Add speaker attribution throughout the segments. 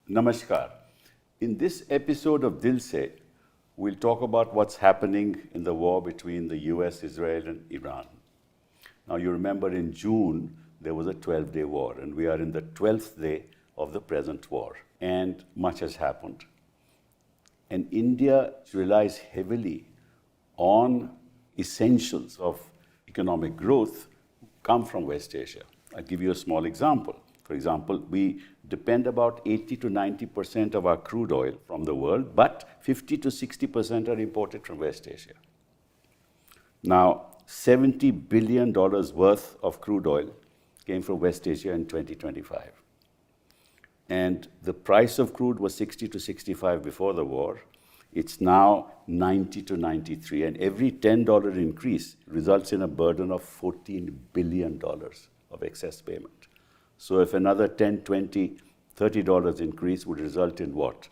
Speaker 1: Namaskar. In this episode of Dil Se, we'll talk about what's happening in the war between the US, Israel, and Iran. Now, you remember in June, there was a 12-day war, and we are in the 12th day of the present war, and much has happened. And India relies heavily on essentials of economic growth come from West Asia. I'll give you a small example. For example, we depend about 80 to 90% of our crude oil from the world, but 50 to 60% are imported from West Asia. Now, $70 billion worth of crude oil came from West Asia in 2025. And the price of crude was 60 to 65 before the war. It's now 90 to 93. And every $10 increase results in a burden of $14 billion of excess payment. So if another 10, 20, $30 increase would result in what?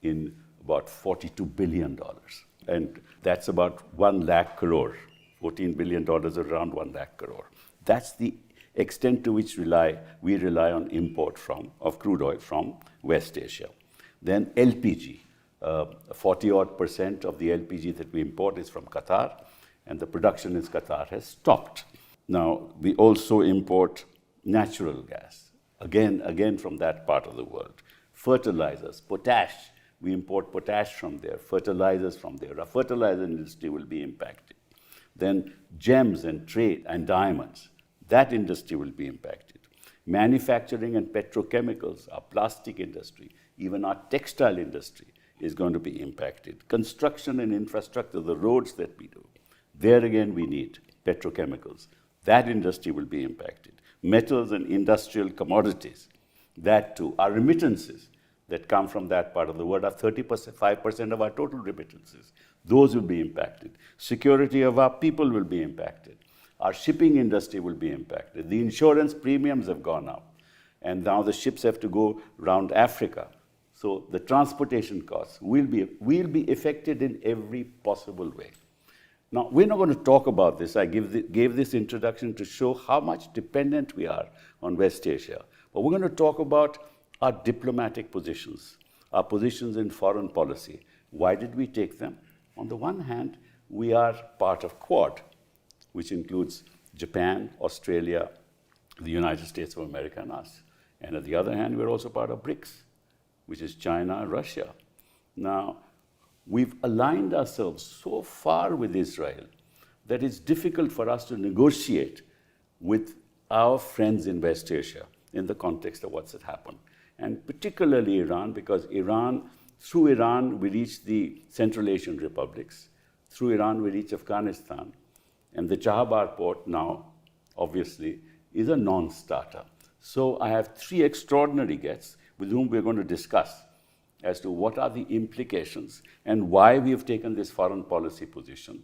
Speaker 1: In about $42 billion. And that's about 1 lakh crore. $14 billion is around 1 lakh crore. That's the extent to which we rely on import of crude oil from West Asia. Then LPG. 40-odd% of the LPG that we import is from Qatar, and the production in Qatar has stopped. Now, we also import natural gas, again from that part of the world. Fertilizers, potash, we import potash from there, fertilizers from there. Our fertilizer industry will be impacted. Then gems and trade and diamonds, that industry will be impacted. Manufacturing and petrochemicals, our plastic industry, even our textile industry is going to be impacted. Construction and infrastructure, the roads that we do, there again we need petrochemicals. That industry will be impacted. Metals and industrial commodities, that too. Our remittances that come from that part of the world are 5% of our total remittances. Those will be impacted. Security of our people will be impacted. Our shipping industry will be impacted. The insurance premiums have gone up. And now the ships have to go around Africa. So the transportation costs will be affected in every possible way. Now, we're not going to talk about this. I gave this introduction to show how much dependent we are on West Asia. But we're going to talk about our diplomatic positions, our positions in foreign policy. Why did we take them? On the one hand, we are part of Quad, which includes Japan, Australia, the United States of America, and us. And on the other hand, we're also part of BRICS, which is China and Russia. Now, we've aligned ourselves so far with Israel that it's difficult for us to negotiate with our friends in West Asia in the context of what's happened. And particularly Iran, because through Iran, we reach the Central Asian republics. Through Iran, we reach Afghanistan. And the Chahabar port now, obviously, is a non-starter. So I have 3 extraordinary guests with whom we're going to discuss as to what are the implications and why we have taken this foreign policy position.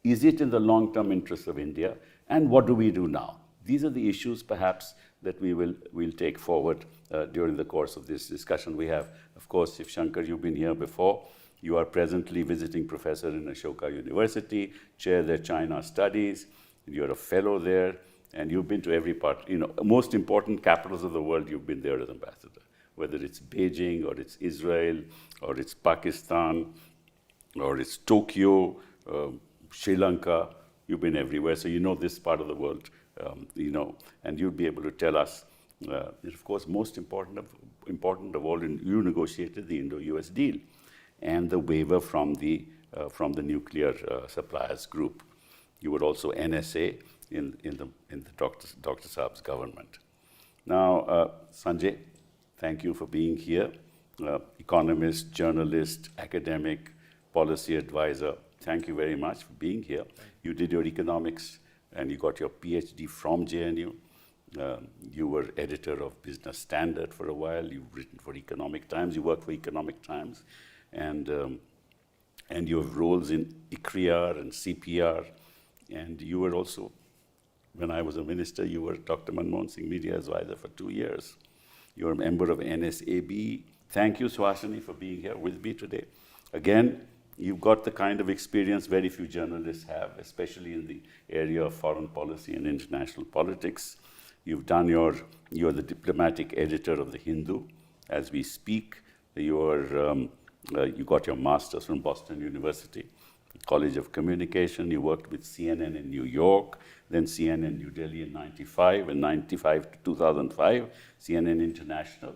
Speaker 1: Is it in the long-term interests of India? And what do we do now? These are the issues, perhaps, that we'll take forward during the course of this discussion. We have, of course, Shiv Shankar, you've been here before. You are presently visiting professor in Ashoka University, chair their China studies. You're a fellow there, and you've been to every part. Most important capitals of the world, you've been there as ambassador. Whether it's Beijing, or it's Israel, or it's Pakistan, or it's Tokyo, Sri Lanka, you've been everywhere. So you know this part of the world, and you'll be able to tell us. Of course, most important of all, you negotiated the Indo-US deal and the waiver from the nuclear suppliers group. You were also NSA in the Dr. Saab's government. Now, Sanjay, thank you for being here. Economist, journalist, academic, policy advisor. Thank you very much for being here. You did your economics and you got your PhD from JNU. You were editor of Business Standard for a while. You've written for Economic Times. You worked for Economic Times. And you have roles in ICRIAR and CPR. And you were also, when I was a minister, you were Dr. Manmohan Singh Media Advisor for 2 years. You're a member of NSAB. Thank you, Suhasini, for being here with me today. Again, you've got the kind of experience very few journalists have, especially in the area of foreign policy and international politics. You're the diplomatic editor of The Hindu as we speak. You got your master's from Boston University, College of Communication. You worked with CNN in New York, then CNN New Delhi in 95, and 95 to 2005, CNN International.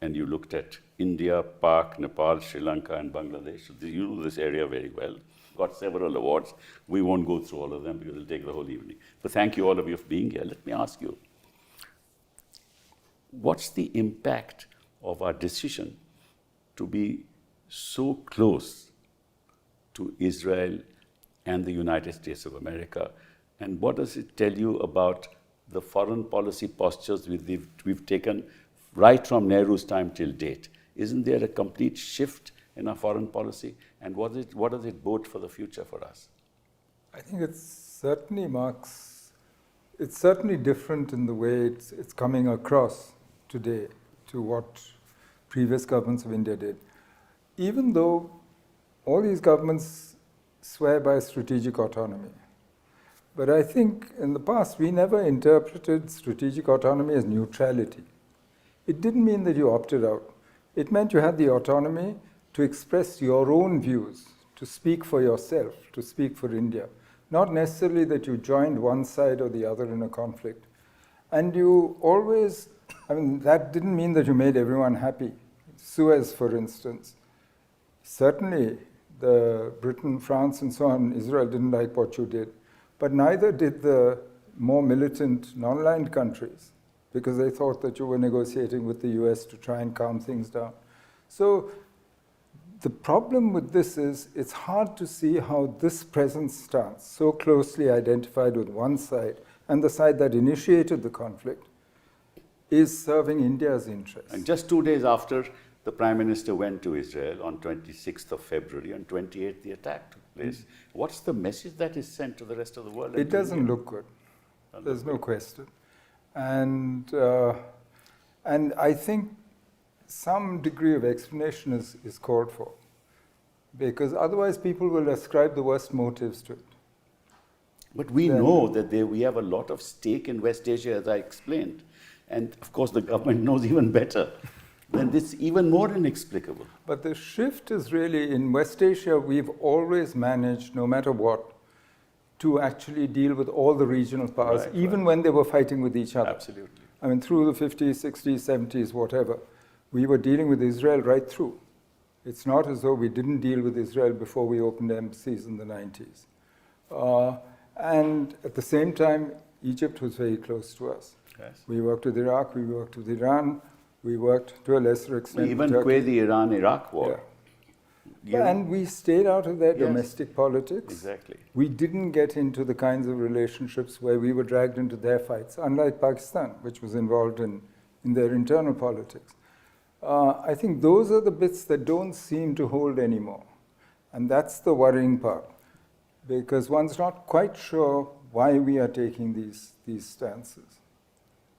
Speaker 1: And you looked at India, Pak, Nepal, Sri Lanka, and Bangladesh. So you know this area very well. Got several awards. We won't go through all of them because it'll take the whole evening. But thank you all of you for being here. Let me ask you, what's the impact of our decision to be so close to Israel and the United States of America? And what does it tell you about the foreign policy postures we've taken right from Nehru's time till date? Isn't there a complete shift in our foreign policy? And what does it bode for the future for us?
Speaker 2: I think it's certainly different in the way it's coming across today to what previous governments of India did. Even though all these governments swear by strategic autonomy. But I think in the past we never interpreted strategic autonomy as neutrality. It didn't mean that you opted out. It meant you had the autonomy to express your own views, to speak for yourself, to speak for India. Not necessarily that you joined one side or the other in a conflict. And you always, that didn't mean that you made everyone happy. Suez, for instance. Certainly, Britain, France, and so on, Israel didn't like what you did. But neither did the more militant, non-aligned countries, because they thought that you were negotiating with the US to try and calm things down. So the problem with this is it's hard to see how this present stance, so closely identified with one side, and the side that initiated the conflict, is serving India's interests.
Speaker 1: And just 2 days after the Prime Minister went to Israel on 26th of February, on 28th the attack took place. What's the message that is sent to the rest of the world?
Speaker 2: It doesn't look good. There's no question. And I think some degree of explanation is called for, because otherwise people will ascribe the worst motives to it.
Speaker 1: But we know that we have a lot of stake in West Asia, as I explained. And of course the government knows even better. Then it's even more inexplicable.
Speaker 2: But the shift is really, in West Asia, we've always managed, no matter what, to actually deal with all the regional powers, even when they were fighting with each other.
Speaker 1: Absolutely.
Speaker 2: Through the 50s, 60s, 70s, whatever, we were dealing with Israel right through. It's not as though we didn't deal with Israel before we opened embassies in the 90s. And at the same time, Egypt was very close to us.
Speaker 1: Yes.
Speaker 2: We worked with Iraq, we worked with Iran, we worked to a lesser extent
Speaker 1: we even quit the Iran-Iraq war.
Speaker 2: Yeah. And we stayed out of their domestic politics.
Speaker 1: Exactly.
Speaker 2: We didn't get into the kinds of relationships where we were dragged into their fights, unlike Pakistan, which was involved in their internal politics. I think those are the bits that don't seem to hold anymore. And that's the worrying part, because one's not quite sure why we are taking these stances.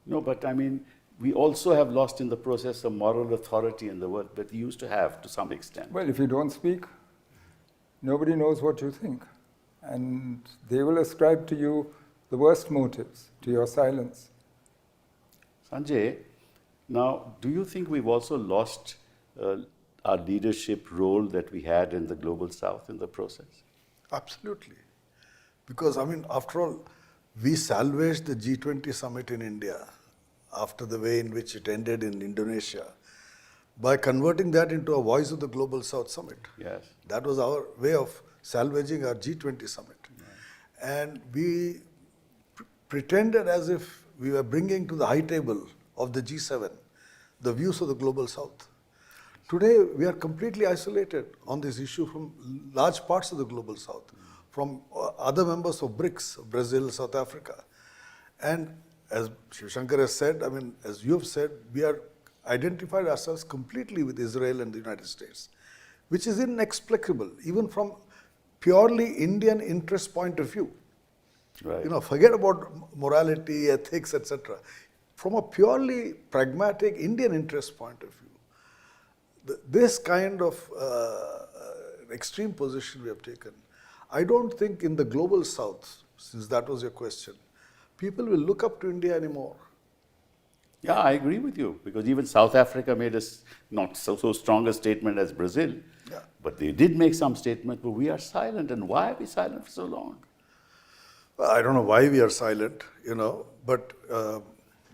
Speaker 1: No, but we also have lost in the process a moral authority in the world that we used to have to some extent.
Speaker 2: Well, if you don't speak, nobody knows what you think. And they will ascribe to you the worst motives, to your silence.
Speaker 1: Sanjay, now, do you think we've also lost our leadership role that we had in the Global South in the process?
Speaker 3: Absolutely. Because, after all, we salvaged the G20 summit in India after the way in which it ended in Indonesia by converting that into a Voice of the Global South summit.
Speaker 1: Yes.
Speaker 3: That was our way of salvaging our G20 summit. Yeah. And we pretended as if we were bringing to the high table of the G7 the views of the Global South. Today, we are completely isolated on this issue from large parts of the Global South, from other members of BRICS, Brazil, South Africa. And as Shiv Shankar has said, as you have said, we are identified ourselves completely with Israel and the United States, which is inexplicable, even from purely Indian interest point of view.
Speaker 1: Right.
Speaker 3: Forget about morality, ethics, etc. From a purely pragmatic Indian interest point of view, this kind of extreme position we have taken, I don't think in the Global South, since that was your question, people will look up to India anymore.
Speaker 1: Yeah, I agree with you, because even South Africa made a not so strong a statement as Brazil,
Speaker 3: Yeah.
Speaker 1: but they did make some statement, but we are silent. And why are we silent for so long?
Speaker 3: Well, I don't know why we are silent, but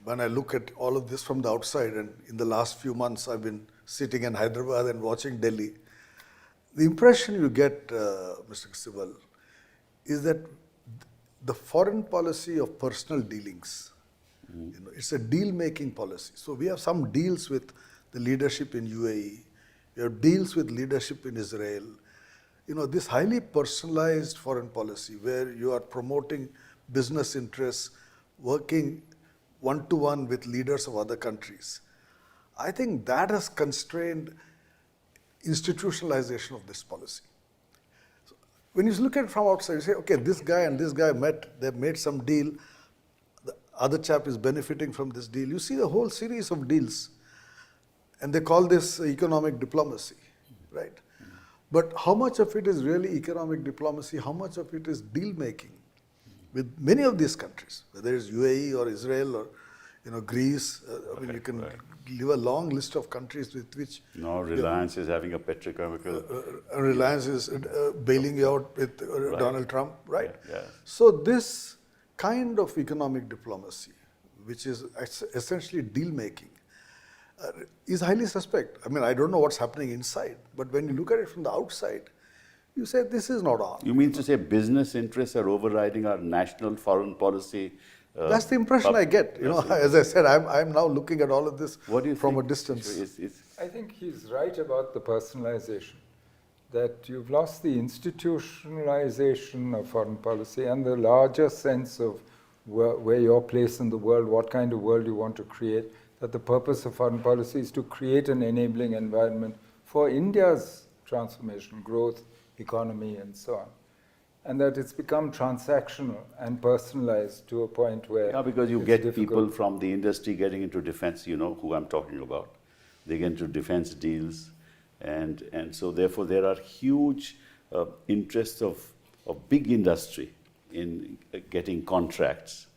Speaker 3: when I look at all of this from the outside, and in the last few months I've been sitting in Hyderabad and watching Delhi, the impression you get, Mr. Sibbal, is that the foreign policy of personal dealings, it's a deal-making policy. So we have some deals with the leadership in UAE, we have deals with leadership in Israel. This highly personalized foreign policy where you are promoting business interests, working one-to-one with leaders of other countries, I think that has constrained institutionalization of this policy. So when you look at it from outside, you say, okay, this guy and this guy met, they've made some deal, the other chap is benefiting from this deal. You see the whole series of deals, and they call this economic diplomacy, right? But how much of it is really economic diplomacy? How much of it is deal making with many of these countries, whether it's UAE or Israel or Greece? You can give a long list of countries with which
Speaker 1: No, Reliance is having a petrochemical.
Speaker 3: Reliance is bailing you out with Donald Trump, right?
Speaker 1: Yeah.
Speaker 3: So this kind of economic diplomacy, which is essentially deal making, is highly suspect. I mean, I don't know what's happening inside, but when you look at it from the outside, you say this is not on.
Speaker 1: You mean to say business interests are overriding our national foreign policy?
Speaker 3: That's the impression I get. As I said, I'm now looking at all of this
Speaker 1: What do you
Speaker 3: from
Speaker 1: think?
Speaker 3: a distance.
Speaker 2: I think he's right about the personalization, that you've lost the institutionalization of foreign policy and the larger sense of where your place in the world, what kind of world you want to create, that the purpose of foreign policy is to create an enabling environment for India's transformation, growth, economy, and so on. And that it's become transactional and personalized to a point where
Speaker 1: Yeah, because you
Speaker 2: it's
Speaker 1: get
Speaker 2: difficult.
Speaker 1: people from the industry getting into defense, who I'm talking about. They get into defense deals. And so therefore there are huge interests of big industry in getting contracts.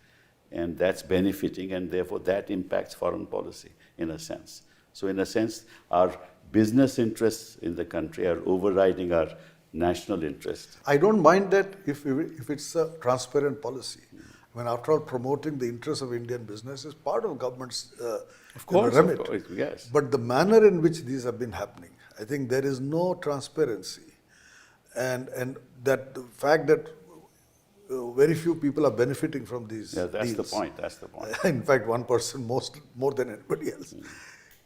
Speaker 1: And that's benefiting, and therefore that impacts foreign policy in a sense. So in a sense, our business interests in the country are overriding our national interests.
Speaker 3: I don't mind that if it's a transparent policy. When after all, promoting the interests of Indian business is part of government's remit.
Speaker 1: Of course, yes.
Speaker 3: But the manner in which these have been happening, I think there is no transparency, and that the fact that very few people are benefiting from these
Speaker 1: That's
Speaker 3: deals.
Speaker 1: the point. That's the point.
Speaker 3: In fact, one person more than anybody else.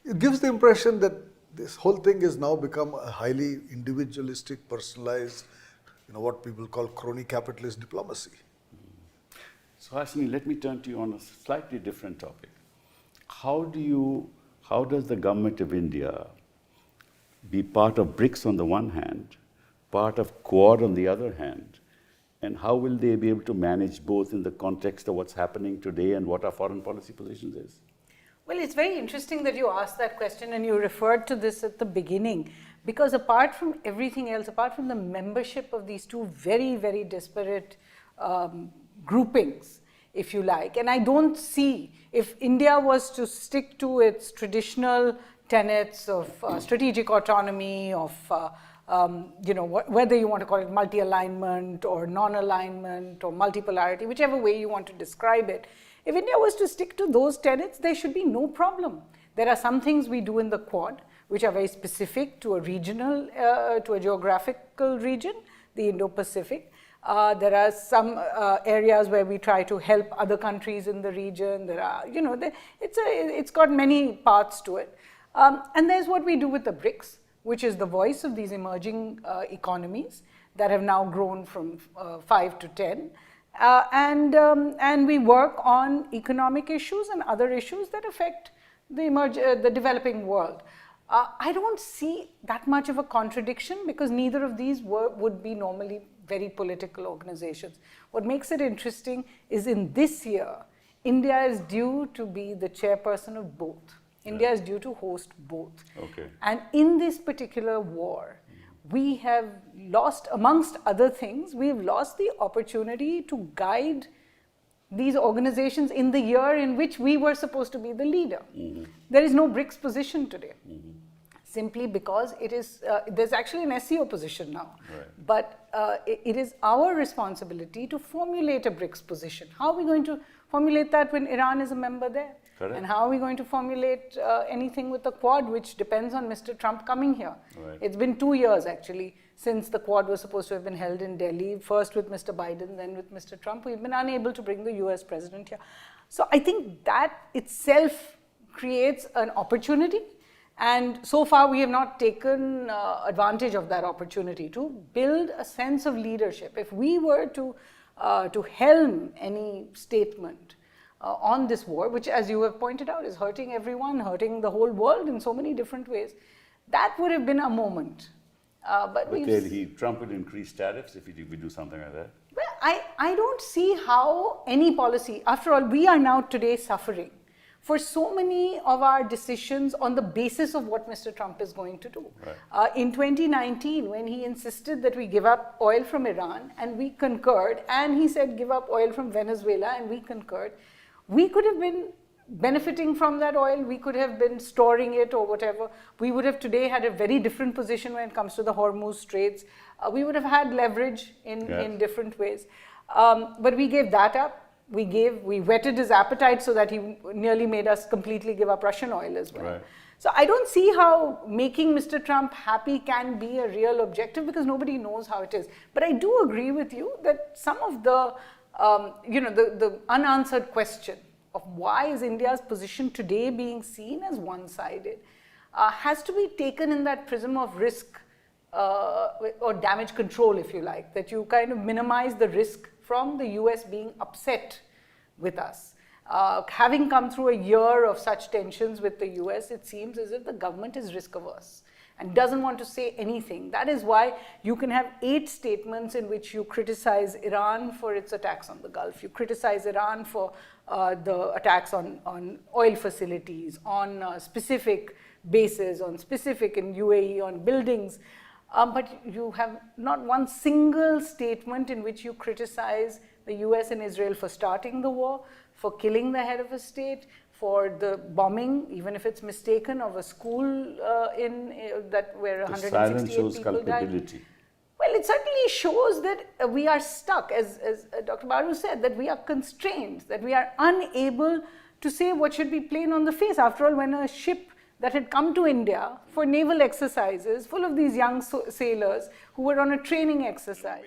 Speaker 3: It gives the impression that this whole thing has now become a highly individualistic, personalized, what people call crony capitalist diplomacy.
Speaker 1: So Hasni, let me turn to you on a slightly different topic. How does the government of India be part of BRICS on the one hand, part of Quad on the other hand, and how will they be able to manage both in the context of what's happening today and what our foreign policy positions is?
Speaker 4: Well, it's very interesting that you asked that question and you referred to this at the beginning, because apart from everything else, apart from the membership of these two very, very disparate groupings, if you like, and I don't see, if India was to stick to its traditional tenets of strategic autonomy, of whether you want to call it multi-alignment or non-alignment or multipolarity, whichever way you want to describe it, if India was to stick to those tenets, there should be no problem. There are some things we do in the Quad which are very specific to a regional, to a geographical region, the Indo-Pacific. There are some areas where we try to help other countries in the region. There are, it's got many parts to it. And there's what we do with the BRICS, which is the voice of these emerging economies that have now grown from 5 to 10. And we work on economic issues and other issues that affect the developing world. I don't see that much of a contradiction, because neither of these would be normally very political organizations. What makes it interesting is in this year, India is due to be the chairperson of both. India is due to host both.
Speaker 1: Okay.
Speaker 4: And in this particular war, we have lost, amongst other things, we've lost the opportunity to guide these organizations in the year in which we were supposed to be the leader. There is no BRICS position today. Simply because it is, there's actually an SCO position now.
Speaker 1: Right.
Speaker 4: But it is our responsibility to formulate a BRICS position. How are we going to formulate that when Iran is a member there?
Speaker 1: Correct.
Speaker 4: And how are we going to formulate anything with the Quad, which depends on Mr. Trump coming here?
Speaker 1: Right.
Speaker 4: It's been 2 years actually since the Quad was supposed to have been held in Delhi, first with Mr. Biden, then with Mr. Trump. We've been unable to bring the US president here. So I think that itself creates an opportunity. And so far, we have not taken advantage of that opportunity to build a sense of leadership. If we were to helm any statement on this war, which, as you have pointed out, is hurting everyone, hurting the whole world in so many different ways, that would have been a moment. But
Speaker 1: Trump will increase tariffs if we do something like that?
Speaker 4: Well, I don't see how any policy, after all, we are now today suffering for so many of our decisions on the basis of what Mr. Trump is going to do.
Speaker 1: Right.
Speaker 4: In 2019, when he insisted that we give up oil from Iran, and we concurred, and he said give up oil from Venezuela, and we concurred, we could have been benefiting from that oil, we could have been storing it or whatever. We would have today had a very different position when it comes to the Hormuz Straits. We would have had leverage in different ways. But we gave that up. We whetted his appetite so that he nearly made us completely give up Russian oil as well.
Speaker 1: Right.
Speaker 4: So I don't see how making Mr. Trump happy can be a real objective, because nobody knows how it is. But I do agree with you that some of the, the unanswered question of why is India's position today being seen as one-sided has to be taken in that prism of risk or damage control, if you like, that you kind of minimize the risk from the US being upset with us. Having come through a year of such tensions with the US, it seems as if the government is risk averse and doesn't want to say anything. That is why you can have 8 statements in which you criticize Iran for its attacks on the Gulf, you criticize Iran for the attacks on oil facilities, on specific bases, on specific in UAE, on buildings. But you have not one single statement in which you criticize the US and Israel for starting the war, for killing the head of a state, for the bombing, even if it's mistaken, of a school where 168 people died. Well, it certainly shows that we are stuck, as Dr. Baru said, that we are constrained, that we are unable to say what should be plain on the face. After all, when a ship that had come to India for naval exercises, full of these young sailors who were on a training exercise,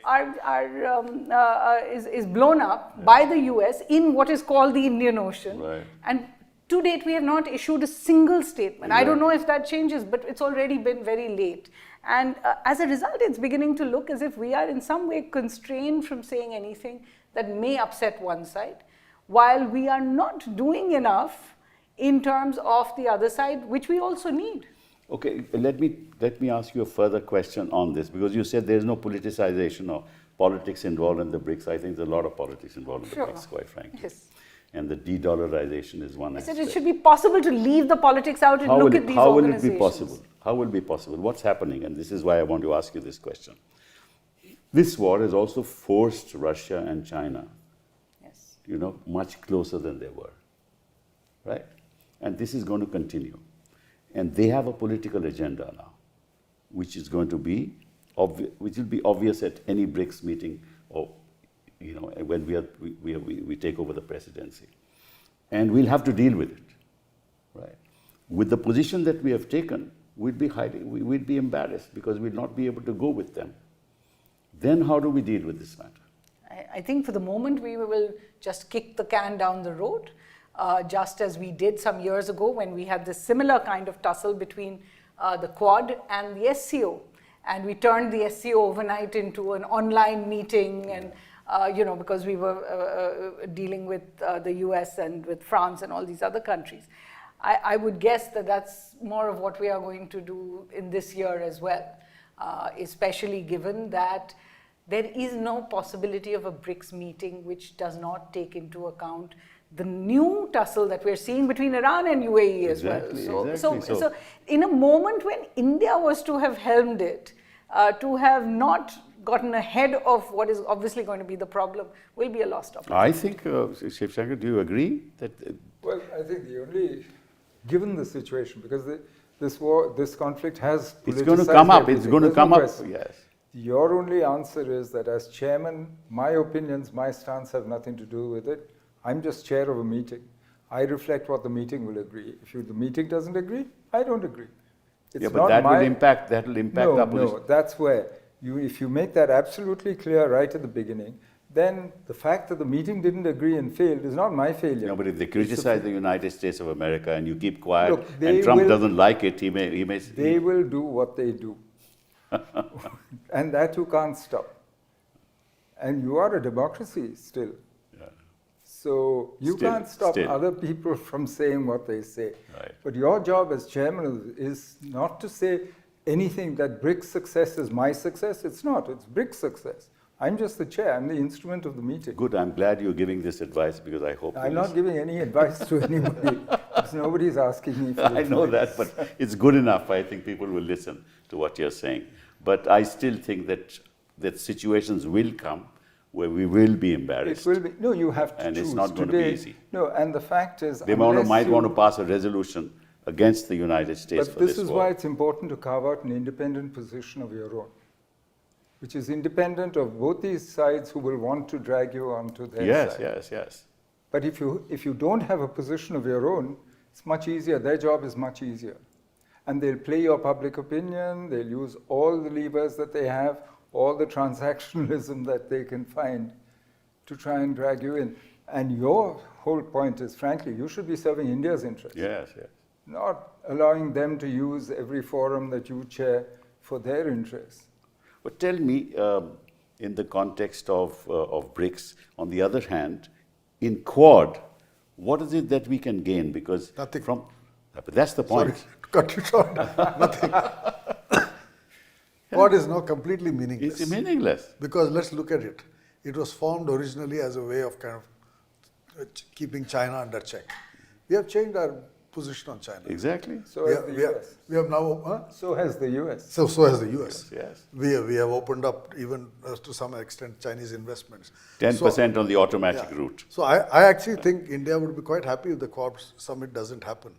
Speaker 4: is blown up by the US in what is called the Indian Ocean.
Speaker 1: Right.
Speaker 4: And to date, we have not issued a single statement.
Speaker 1: Exactly.
Speaker 4: I don't know if that changes, but it's already been very late. And as a result, it's beginning to look as if we are in some way constrained from saying anything that may upset one side, while we are not doing enough in terms of the other side, which we also need.
Speaker 1: Okay, let me ask you a further question on this, because you said there is no politicization or politics involved in the BRICS. I think there's a lot of politics involved in the BRICS, quite frankly.
Speaker 4: Yes.
Speaker 1: And the de-dollarization is one aspect.
Speaker 4: I said it should be possible to leave the politics out and look at these organizations.
Speaker 1: How will it be possible? How will it be possible? What's happening? And this is why I want to ask you this question. This war has also forced Russia and China, much closer than they were, right? And this is going to continue. And they have a political agenda now, which is going to be which will be obvious at any BRICS meeting, or when we take over the presidency. And we'll have to deal with it, right? With the position that we have taken, we'd be embarrassed because we'll not be able to go with them. Then how do we deal with this matter?
Speaker 4: I think for the moment we will just kick the can down the road, just as we did some years ago when we had this similar kind of tussle between the Quad and the SCO. And we turned the SCO overnight into an online meeting, and because we were dealing with the US and with France and all these other countries. I would guess that that's more of what we are going to do in this year as well, especially given that there is no possibility of a BRICS meeting which does not take into account the new tussle that we're seeing between Iran and UAE as well. So in a moment when India was to have helmed it, to have not gotten ahead of what is obviously going to be the problem will be a lost opportunity.
Speaker 1: I think, Shiv Shankar, do you agree that?
Speaker 2: Well, I think the only, given the situation, because this conflict has politicized
Speaker 1: It's going to come up.
Speaker 2: everything,
Speaker 1: It's going to
Speaker 2: there's no
Speaker 1: come up.
Speaker 2: question.
Speaker 1: Yes.
Speaker 2: Your only answer is that as chairman, my opinions, my stance have nothing to do with it. I'm just chair of a meeting. I reflect what the meeting will agree. If the meeting doesn't agree, I don't agree. It's
Speaker 1: Yeah, but
Speaker 2: not
Speaker 1: that will
Speaker 2: my-
Speaker 1: impact. That will impact
Speaker 2: no,
Speaker 1: our position.
Speaker 2: No, that's where if you make that absolutely clear right at the beginning, then the fact that the meeting didn't agree and failed is not my failure.
Speaker 1: No, but if they criticize the United States of America and you keep quiet,
Speaker 2: Look, they
Speaker 1: and Trump
Speaker 2: will-
Speaker 1: doesn't like it, he may.
Speaker 2: They will do what they do. And that you can't stop. And you are a democracy still.
Speaker 1: Yeah.
Speaker 2: So you
Speaker 1: Still,
Speaker 2: can't stop
Speaker 1: still.
Speaker 2: other people from saying what they say.
Speaker 1: Right.
Speaker 2: But your job as chairman is not to say anything that BRICS success is my success. It's not. It's BRICS success. I'm just the chair. I'm the instrument of the meeting.
Speaker 1: Good. I'm glad you're giving this advice because I hope.
Speaker 2: I'm not giving any advice to anybody. Because nobody's asking me for
Speaker 1: I know
Speaker 2: advice.
Speaker 1: that, but it's good enough. I think people will listen to what you're saying. But I still think that situations will come where we will be embarrassed.
Speaker 2: It will be. No, you have to
Speaker 1: And
Speaker 2: choose.
Speaker 1: it's not going to be
Speaker 2: Today,
Speaker 1: easy.
Speaker 2: No, and the fact is,
Speaker 1: They
Speaker 2: unless
Speaker 1: might
Speaker 2: you-
Speaker 1: want to pass a resolution against the United States
Speaker 2: But
Speaker 1: for
Speaker 2: this
Speaker 1: this
Speaker 2: is
Speaker 1: war.
Speaker 2: why it's important to carve out an independent position of your own, which is independent of both these sides who will want to drag you onto their
Speaker 1: Yes,
Speaker 2: side.
Speaker 1: yes.
Speaker 2: But if you don't have a position of your own, it's much easier. Their job is much easier. And they'll play your public opinion, they'll use all the levers that they have, all the transactionalism that they can find to try and drag you in. And your whole point is, frankly, you should be serving India's interests,
Speaker 1: Yes.
Speaker 2: not allowing them to use every forum that you chair for their interests.
Speaker 1: But tell me, in the context of BRICS, on the other hand, in Quad, what is it that we can gain? Because
Speaker 3: Nothing.
Speaker 1: But that's the point.
Speaker 3: Sorry, to cut you short. Nothing. Quad is now completely meaningless.
Speaker 1: It's meaningless.
Speaker 3: Because let's look at it. It was formed originally as a way of kind of keeping China under check. We have changed our position on China.
Speaker 1: Exactly.
Speaker 2: So has the US.
Speaker 3: We have now.
Speaker 2: So has the US.
Speaker 3: So has the US.
Speaker 1: Yes.
Speaker 3: We have opened up even to some extent Chinese investments.
Speaker 1: 10% on the automatic route.
Speaker 3: So I actually think India would be quite happy if the Quad summit doesn't happen,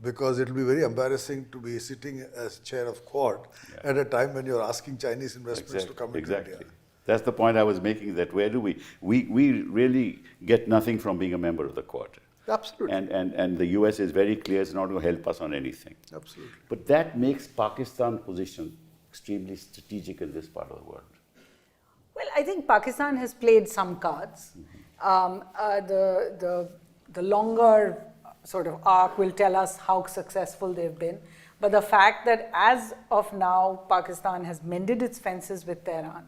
Speaker 3: because it will be very embarrassing to be sitting as chair of Quad at a time when you're asking Chinese investments to come into India.
Speaker 1: That's the point I was making, that where do we really get nothing from being a member of the Quad.
Speaker 3: Absolutely.
Speaker 1: And the US is very clear it's not going to help us on anything.
Speaker 3: Absolutely.
Speaker 1: But that makes Pakistan's position extremely strategic in this part of the world.
Speaker 4: Well, I think Pakistan has played some cards. The longer sort of arc will tell us how successful they've been. But the fact that as of now, Pakistan has mended its fences with Tehran,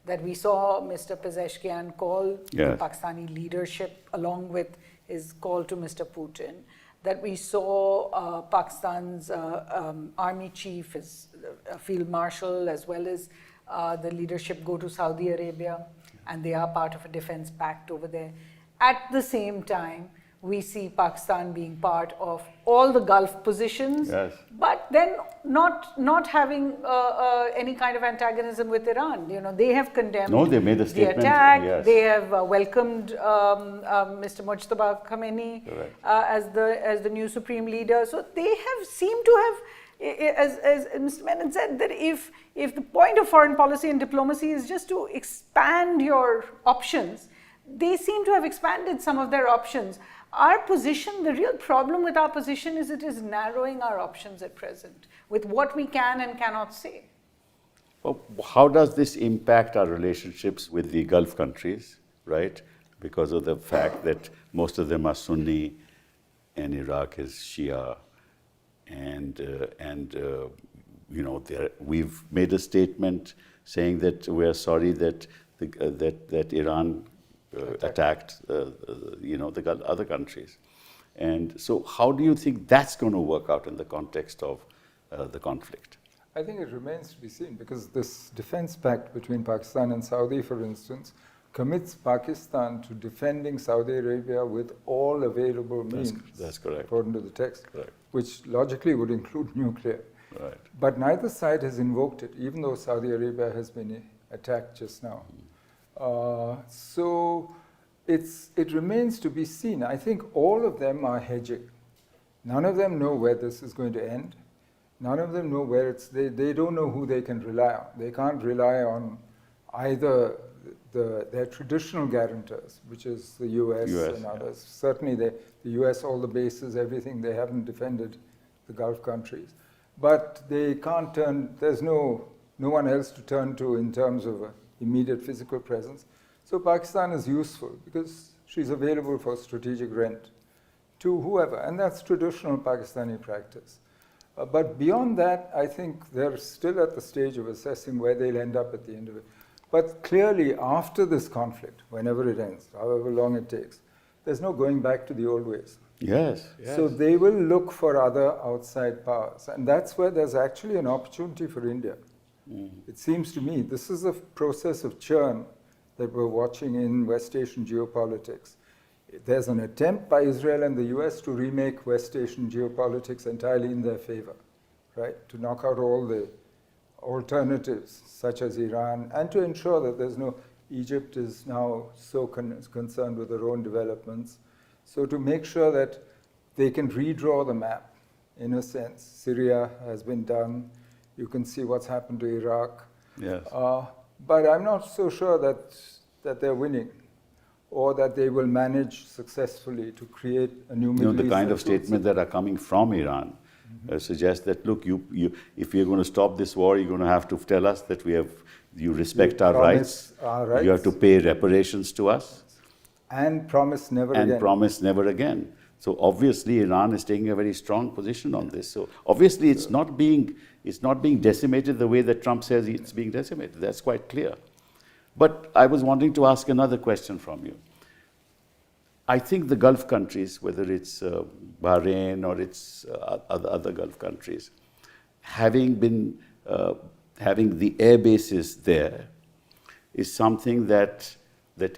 Speaker 4: that we saw Mr. Pezeshkian call the Pakistani leadership along with his call to Mr. Putin, that we saw Pakistan's army chief, his field marshal, as well as the leadership go to Saudi Arabia, and they are part of a defense pact over there. At the same time, we see Pakistan being part of all the Gulf positions, but then not having any kind of antagonism with Iran. You know, they have condemned
Speaker 1: they made a statement,
Speaker 4: the attack.
Speaker 1: yes.
Speaker 4: They have welcomed Mr. Mujtaba Khamenei as the new supreme leader. So they have seemed to have, as Mr. Menon said, that if the point of foreign policy and diplomacy is just to expand your options, they seem to have expanded some of their options. Our position, the real problem with our position is it is narrowing our options at present with what we can and cannot say.
Speaker 1: Well, how does this impact our relationships with the Gulf countries, right? Because of the fact that most of them are Sunni and Iraq is Shia, and you know, we've made a statement saying that we are sorry that that Iran attacked the other countries. And so how do you think that's going to work out in the context of the conflict?
Speaker 2: I think it remains to be seen, because this defense pact between Pakistan and Saudi, for instance, commits Pakistan to defending Saudi Arabia with all available means.
Speaker 1: That's correct.
Speaker 2: According to the text,
Speaker 1: Correct.
Speaker 2: which logically would include nuclear.
Speaker 1: Right.
Speaker 2: But neither side has invoked it, even though Saudi Arabia has been attacked just now. So it remains to be seen. I think all of them are hedging. None of them know where this is going to end. None of them know where they don't know who they can rely on. They can't rely on either their traditional guarantors, which is the US and others. Yeah. Certainly the US, all the bases, everything, they haven't defended the Gulf countries. But they can't there's no one else to turn to in terms of immediate physical presence. So Pakistan is useful because she's available for strategic rent to whoever, and that's traditional Pakistani practice. But beyond that, I think they're still at the stage of assessing where they'll end up at the end of it. But clearly, after this conflict, whenever it ends, however long it takes, there's no going back to the old ways.
Speaker 1: Yes.
Speaker 2: So they will look for other outside powers. And that's where there's actually an opportunity for India. It seems to me this is a process of churn that we're watching in West Asian geopolitics. There's an attempt by Israel and the US to remake West Asian geopolitics entirely in their favor, right? To knock out all the alternatives, such as Iran, and to ensure that there's no, Egypt is now so concerned with their own developments. So to make sure that they can redraw the map, in a sense. Syria has been done. You can see what's happened to Iraq.
Speaker 1: Yes.
Speaker 2: But I'm not so sure that they're winning, or that they will manage successfully to create a new Middle East.
Speaker 1: The kind of statements that are coming from Iran suggest that, look, if you're going to stop this war, you're going to have to tell us that you respect our rights. You have to pay reparations to us.
Speaker 2: And promise never again.
Speaker 1: And promise never again. So obviously Iran is taking a very strong position on this. So obviously it's not being decimated the way that Trump says it's being decimated. That's quite clear. But I was wanting to ask another question from you. I think the Gulf countries, whether it's Bahrain or it's other Gulf countries, having the air bases there is something that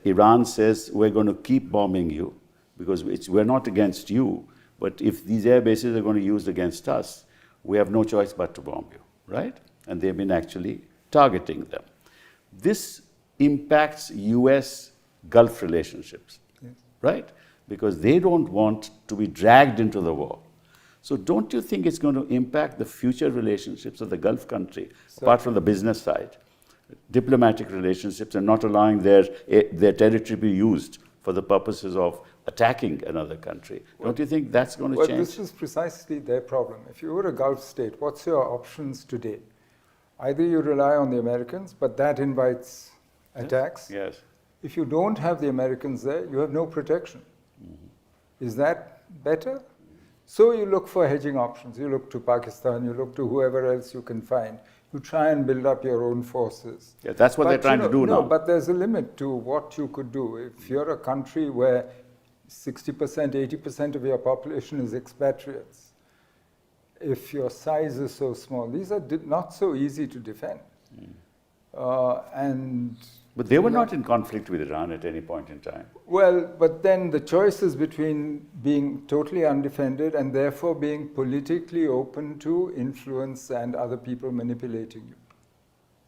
Speaker 1: Iran says, we're going to keep bombing you because we're not against you, but if these air bases are going to be used against us, we have no choice but to bomb you, right? And they've been actually targeting them. This impacts US Gulf relationships, yes, right? Because they don't want to be dragged into the war. So don't you think it's going to impact the future relationships of the Gulf country, apart from the business side, diplomatic relationships, and not allowing their territory to be used for the purposes of attacking another country? Don't you think that's going to change?
Speaker 2: Well, this is precisely their problem. If you were a Gulf state, what's your options today? Either you rely on the Americans, but that invites attacks.
Speaker 1: Yes.
Speaker 2: If you don't have the Americans there, you have no protection. Is that better? So you look for hedging options. You look to Pakistan, you look to whoever else you can find. You try and build up your own forces.
Speaker 1: Yeah, that's what they're trying to do now.
Speaker 2: No, but there's a limit to what you could do. If you're a country where 60%, 80% of your population is expatriates, if your size is so small, these are not so easy to defend.
Speaker 1: But they were not in conflict with Iran at any point in time.
Speaker 2: Well, but then the choice is between being totally undefended and therefore being politically open to influence and other people manipulating you.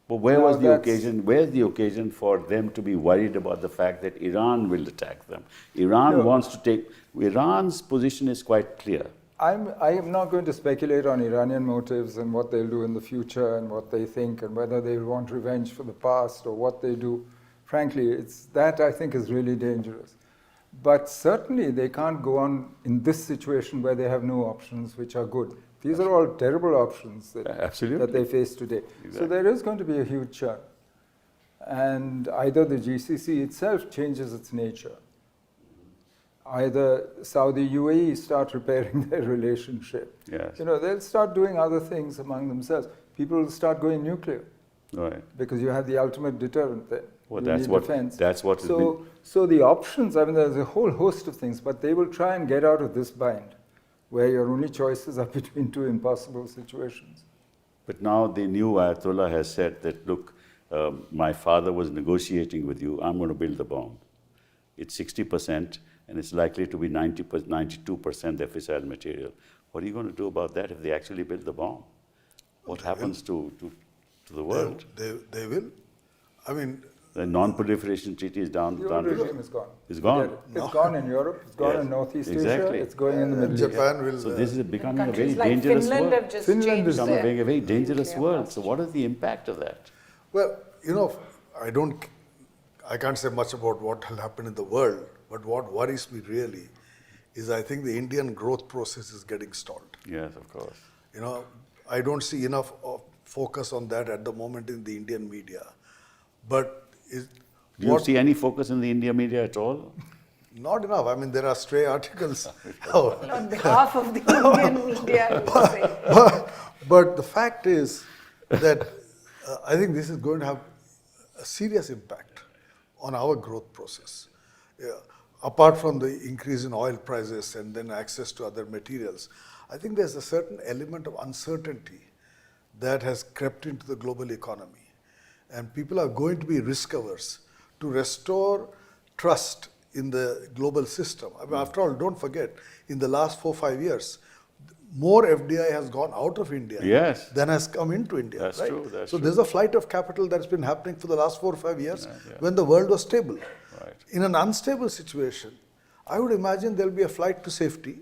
Speaker 1: But where's the occasion for them to be worried about the fact that Iran will attack them? Iran's position is quite clear.
Speaker 2: I am not going to speculate on Iranian motives and what they'll do in the future and what they think and whether they want revenge for the past or what they do. Frankly, that I think is really dangerous. But certainly they can't go on in this situation where they have no options which are good. These are all terrible options that they face today. Exactly. So there is going to be a huge churn. And either the GCC itself changes its nature, either Saudi UAE start repairing their relationship.
Speaker 1: Yes.
Speaker 2: They'll start doing other things among themselves. People will start going nuclear.
Speaker 1: Right.
Speaker 2: Because you have the ultimate deterrent there.
Speaker 1: Well, that's what.
Speaker 2: So the options, there's a whole host of things, but they will try and get out of this bind, where your only choices are between two impossible situations.
Speaker 1: But now the new Ayatollah has said that, look, my father was negotiating with you, I'm going to build the bomb. It's 60%, and it's likely to be 92% the fissile material. What are you going to do about that if they actually build the bomb? What happens to the world?
Speaker 3: They will. I mean,
Speaker 1: The non-proliferation treaty is down.
Speaker 2: The old regime is gone.
Speaker 1: It's gone.
Speaker 2: Forget it. It's gone in Europe, it's gone
Speaker 1: Yes,
Speaker 2: in Northeast
Speaker 1: exactly.
Speaker 2: Asia, it's going in the Middle East.
Speaker 3: Japan will.
Speaker 1: So this is becoming a very
Speaker 4: Countries like
Speaker 1: dangerous
Speaker 4: Finland
Speaker 1: world.
Speaker 4: have just
Speaker 2: Finland
Speaker 4: changed
Speaker 2: is
Speaker 1: Becoming
Speaker 4: their
Speaker 1: a very dangerous
Speaker 4: nuclear
Speaker 1: world.
Speaker 4: posture.
Speaker 1: So what is the impact of that?
Speaker 3: Well, I can't say much about what will happen in the world, but what worries me really is I think the Indian growth process is getting stalled.
Speaker 1: Yes, of course.
Speaker 3: I don't see enough of focus on that at the moment in the Indian media. But
Speaker 1: Do you see any focus in the India media at all?
Speaker 3: Not enough. I mean, there are stray articles.
Speaker 4: On behalf of the Indian media, I would say.
Speaker 3: But the fact is that I think this is going to have a serious impact on our growth process. Apart from the increase in oil prices and then access to other materials, I think there's a certain element of uncertainty that has crept into the global economy. And people are going to be risk averse. To restore trust in the global system. I mean, after all, don't forget, in the last 4-5 years, more FDI has gone out of India
Speaker 1: Yes.
Speaker 3: than has come into India.
Speaker 1: That's
Speaker 3: right?
Speaker 1: true, that's
Speaker 3: so
Speaker 1: true.
Speaker 3: there's a flight of capital that's been happening for the last 4 or 5 years when the world was stable.
Speaker 1: Right.
Speaker 3: In an unstable situation, I would imagine there'll be a flight to safety.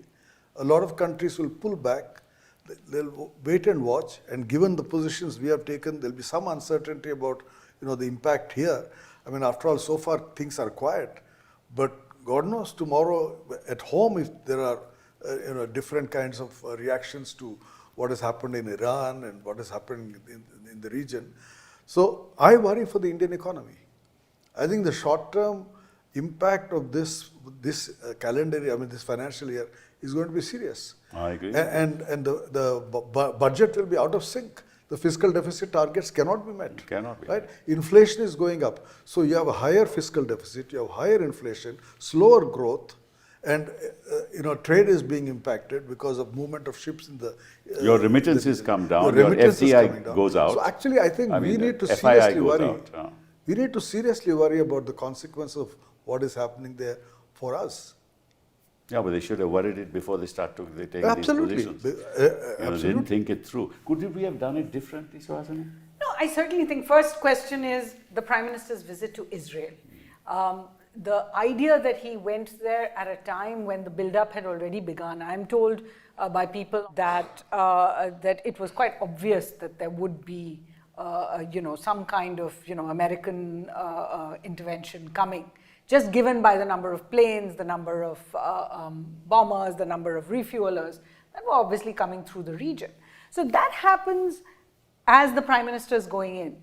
Speaker 3: A lot of countries will pull back. They'll wait and watch. And given the positions we have taken, there'll be some uncertainty about the impact here. I mean, after all, so far things are quiet. But God knows tomorrow at home, if there are different kinds of reactions to what has happened in Iran and what has happened in the region. So I worry for the Indian economy. I think the short-term impact of this calendar year, this financial year, is going to be serious.
Speaker 1: I agree.
Speaker 3: And the budget will be out of sync. The fiscal deficit targets cannot be met.
Speaker 1: Cannot be.
Speaker 3: Right? Inflation is going up. So you have a higher fiscal deficit, you have higher inflation, slower growth, and trade is being impacted because of movement of ships in the.
Speaker 1: Your remittances come down, your
Speaker 3: remittances
Speaker 1: FDI
Speaker 3: coming down.
Speaker 1: goes out.
Speaker 3: So actually, I think we need to
Speaker 1: FII
Speaker 3: seriously
Speaker 1: goes
Speaker 3: worry.
Speaker 1: out.
Speaker 3: We need to seriously worry about the consequence of what is happening there for us.
Speaker 1: Yeah, but they should have worried it before they taking
Speaker 3: Absolutely.
Speaker 1: these positions. They
Speaker 3: Absolutely.
Speaker 1: didn't think it through. Could we have done it differently, Suhasini?
Speaker 4: No, I certainly think first question is the Prime Minister's visit to Israel. The idea that he went there at a time when the build-up had already begun. I'm told by people that that it was quite obvious that there would be some kind of American intervention coming. Just given by the number of planes, the number of bombers, the number of refuelers that were obviously coming through the region. So that happens as the Prime Minister is going in.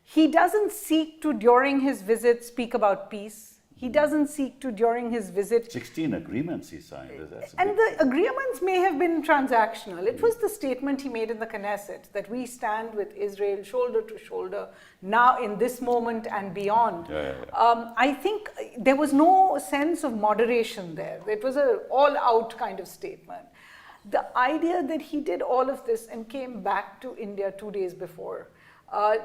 Speaker 4: He doesn't seek to, during his visit, speak about peace. He doesn't seek to, during his visit...
Speaker 1: 16 agreements he signed.
Speaker 4: And the agreements may have been transactional. It was the statement he made in the Knesset that we stand with Israel shoulder to shoulder now in this moment and beyond. I think there was no sense of moderation there. It was an all-out kind of statement. The idea that he did all of this and came back to India 2 days before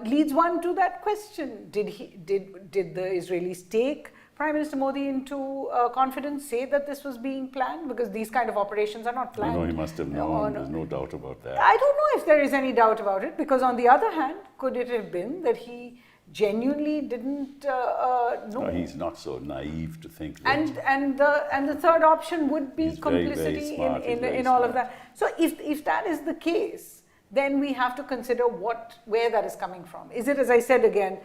Speaker 4: leads one to that question. Did the Israelis take Prime Minister Modi into confidence, say that this was being planned? Because these kind of operations are not planned.
Speaker 1: No, he must have known. There's no doubt about that.
Speaker 4: I don't know if there is any doubt about it, because on the other hand, could it have been that he genuinely didn't know?
Speaker 1: No, he's not so naive to think that.
Speaker 4: And the third option would be
Speaker 1: He's very,
Speaker 4: complicity
Speaker 1: very smart. He's very
Speaker 4: in all of
Speaker 1: smart.
Speaker 4: that. So if that is the case, then we have to consider where that is coming from. Is it, as I said again,